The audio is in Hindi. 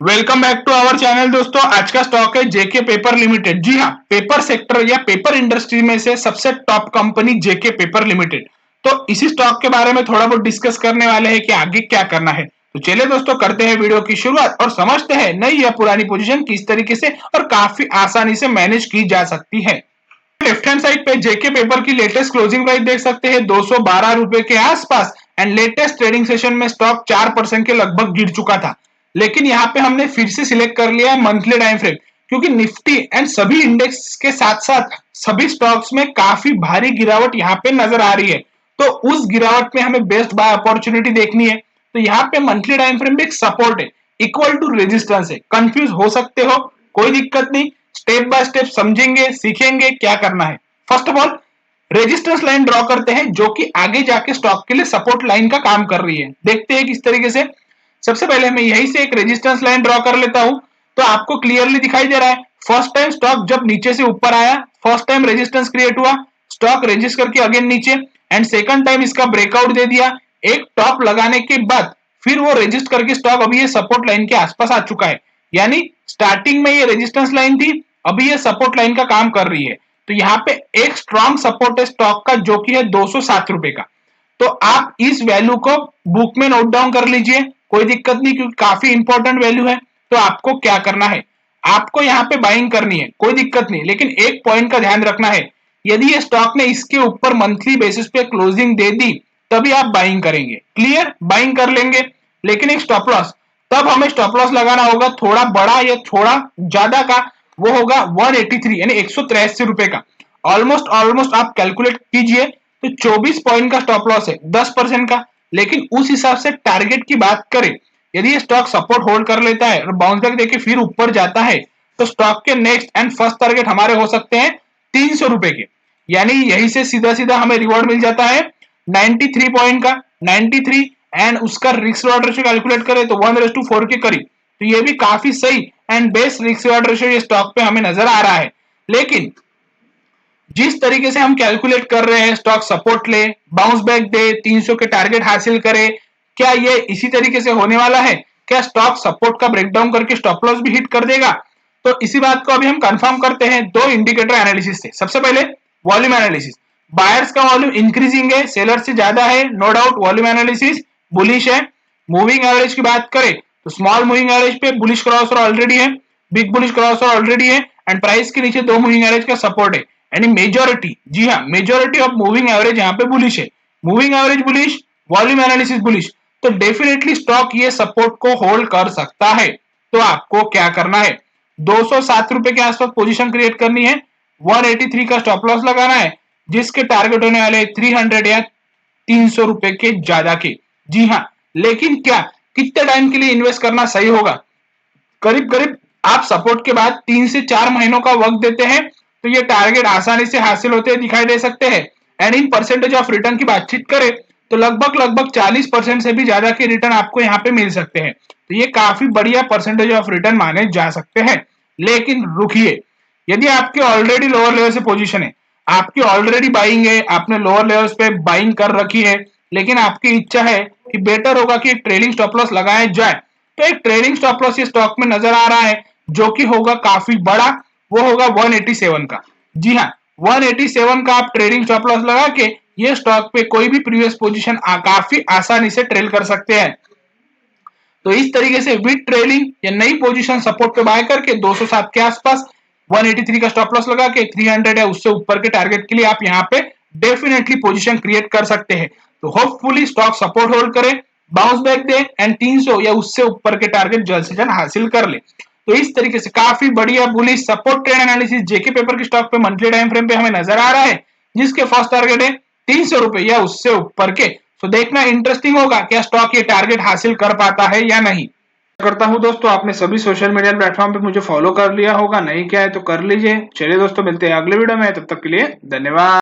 Welcome back to our channel दोस्तों। आज का स्टॉक है जेके पेपर लिमिटेड। जी हाँ, पेपर सेक्टर या पेपर इंडस्ट्री में से सबसे top company JK paper limited. तो इसी स्टॉक के बारे में थोड़ा बहुत डिस्कस करने वाले हैं कि आगे क्या करना है। तो चलिए दोस्तों, करते हैं वीडियो की शुरुआत और समझते हैं नई या पुरानी पोजीशन किस तरीके से और काफी आसानी से मैनेज की जा सकती है। लेफ्ट हैंड साइड पे जेके पेपर की लेटेस्ट क्लोजिंग प्राइस देख सकते हैं 212 रुपए के आसपास एंड लेटेस्ट ट्रेडिंग सेशन में स्टॉक 4% के लगभग गिर चुका था। लेकिन यहाँ पे हमने फिर से सिलेक्ट कर लिया है मंथली टाइम फ्रेम, क्योंकि निफ्टी एंड सभी इंडेक्स के साथ साथ सभी स्टॉक्स में काफी भारी गिरावट यहाँ पे नजर आ रही है। तो उस गिरावट में हमें बेस्ट बाय अपॉर्चुनिटी देखनी है। तो यहाँ पे मंथली टाइम फ्रेम में एक सपोर्ट है, इक्वल टू रेजिस्टेंस है। कंफ्यूज हो सकते हो, कोई दिक्कत नहीं, स्टेप बाय स्टेप समझेंगे, सीखेंगे क्या करना है। First of all resistance line draw करते हैं जो कि आगे जाके स्टॉक के लिए सपोर्ट लाइन का काम कर रही है। देखते हैं किस तरीके से। सबसे पहले मैं यहीं से एक रेजिस्टेंस लाइन ड्रॉ कर लेता हूं, तो आपको क्लियरली दिखाई दे रहा है। फर्स्ट टाइम स्टॉक जब नीचे से ऊपर आया, फर्स्ट टाइम रेजिस्टेंस क्रिएट हुआ, स्टॉक रेजिस्ट करके अगेन नीचे, एंड सेकंड टाइम इसका ब्रेकआउट दे दिया। एक टॉप लगाने के बाद फिर वो रेजिस्ट करके स्टॉक अभी ये सपोर्ट लाइन के आसपास आ चुका है। यानी स्टार्टिंग में ये रेजिस्टेंस लाइन थी, अभी ये सपोर्ट लाइन का काम कर रही है। तो यहाँ पे एक स्ट्रॉन्ग सपोर्ट है स्टॉक का जो कि है 207 रुपए का। तो आप इस वैल्यू को बुक में नोट डाउन कर लीजिए, कोई दिक्कत नहीं, क्योंकि काफी इंपॉर्टेंट वैल्यू है। तो आपको क्या करना है, आपको यहाँ पे बाइंग करनी है, कोई दिक्कत नहीं, लेकिन एक पॉइंट का ध्यान रखना है, यदि ये स्टॉक ने इसके ऊपर मंथली बेसिस पे क्लोजिंग दे दी तभी आप बाइंग करेंगे। क्लियर, बाइंग कर लेंगे, लेकिन एक स्टॉप लॉस, तब हमें स्टॉप लॉस लगाना होगा थोड़ा बड़ा या थोड़ा ज्यादा का। वो होगा 183 यानी 183 रुपए का। ऑलमोस्ट ऑलमोस्ट आप कैलकुलेट कीजिए तो 24 पॉइंट का स्टॉप लॉस है, 10% का। लेकिन उस हिसाब से टारगेट की बात करें, यदि ये स्टॉक सपोर्ट होल्ड कर लेता है और बाउंस बैक देके फिर ऊपर जाता है, तो स्टॉक के नेक्स्ट एंड फर्स्ट टारगेट हमारे हो सकते हैं 300 रुपए के। यानी यही से सीधा सीधा हमें रिवॉर्ड मिल जाता है 93 पॉइंट का, 93, एंड उसका रिस्क रिवॉर्ड रेशियो कैलकुलेट करें तो 1:4 के करीब। तो ये भी काफी सही and best risk reward ratio ये स्टॉक पे हमें नजर आ रहा है। लेकिन जिस तरीके से हम कैलकुलेट कर रहे हैं, स्टॉक सपोर्ट ले, बाउंस बैक दे, 300 के टारगेट हासिल करे, क्या ये इसी तरीके से होने वाला है? क्या स्टॉक सपोर्ट का ब्रेकडाउन करके स्टॉप लॉस भी हिट कर देगा? तो इसी बात को अभी हम कंफर्म करते हैं दो इंडिकेटर एनालिसिस से। सबसे पहले वॉल्यूम एनालिसिस। बायर्स का वॉल्यूम इंक्रीजिंग है, सेलर से ज्यादा है, no doubt volume analysis bullish है। मूविंग एवरेज की बात करें तो स्मॉल मूविंग एवरेज पे बुलिश क्रॉसओवर ऑलरेडी है, बिग बुलिश क्रॉसओवर ऑलरेडी है, एंड प्राइस के नीचे दो मूविंग एवरेज का सपोर्ट है। यानी मेजोरिटी, जी हाँ, मेजोरिटी ऑफ मूविंग एवरेज यहाँ पे बुलिश है। Moving average bullish, volume analysis bullish, तो डेफिनेटली स्टॉक ये सपोर्ट को होल्ड कर सकता है। तो आपको क्या करना है, 207 रुपए के आसपास पोजीशन क्रिएट करनी है, 183 का स्टॉप लॉस लगाना है, जिसके टारगेट होने वाले 300 या 300 रुपए के ज्यादा के। जी हाँ, लेकिन क्या कितने टाइम के लिए इन्वेस्ट करना सही होगा? करीब करीब आप सपोर्ट के बाद 3 से 4 महीनों का वक्त देते हैं तो ये टारगेट आसानी से हासिल होते दिखाई दे सकते हैं। And in percentage of return की बातचीत करें तो लगभग लगभग 40% से भी ज्यादा के रिटर्न आपको यहाँ पे मिल सकते हैं। तो ये काफी बढ़िया परसेंटेज ऑफ रिटर्न माने जा सकते हैं। लेकिन रुकिए, यदि आपके ऑलरेडी लोअर लेवल से पोजीशन है, आपकी ऑलरेडी बाइंग है, आपने लोअर लेवल्स पे बाइंग कर रखी है, लेकिन आपकी इच्छा है कि बेटर होगा कि एक ट्रेलिंग स्टॉप लॉस लगाया जाए, तो एक ट्रेलिंग स्टॉप लॉस ये स्टॉक में नजर आ रहा है जो कि होगा काफी बड़ा, वो होगा 187 का। जी हाँ, 187 का आप ट्रेडिंग स्टॉप लॉस लगा के ये स्टॉक पे कोई भी प्रीवियस पोजीशन काफी आसानी से ट्रेल कर सकते हैं। तो इस तरीके से विद ट्रेलिंग या नई पोजीशन सपोर्ट पे बाय करके 207 के आसपास 183 का स्टॉप लॉस लगा के 300 या उससे ऊपर के टारगेट के लिए आप यहाँ पे डेफिनेटली पोजीशन क्रिएट कर सकते हैं। तो होपफुली स्टॉक सपोर्ट होल्ड करे, बाउंस बैक दे एंड 300 या उससे ऊपर के टारगेट जल्द से जल्द हासिल कर ले। तो इस तरीके से काफी बढ़िया बुलिश सपोर्ट ट्रेंड एनालिसिस जेके पेपर के स्टॉक पे मंथली टाइम फ्रेम पे हमें नजर आ रहा है, जिसके फर्स्ट टारगेट है 300 रुपए या उससे ऊपर के। तो देखना इंटरेस्टिंग होगा क्या स्टॉक ये टारगेट हासिल कर पाता है या नहीं। करता हूं दोस्तों, आपने सभी सोशल मीडिया प्लेटफॉर्म पे मुझे फॉलो कर लिया होगा, नहीं किया है तो कर लीजिए। चलिए दोस्तों, मिलते हैं अगले वीडियो में, तब तक के लिए धन्यवाद।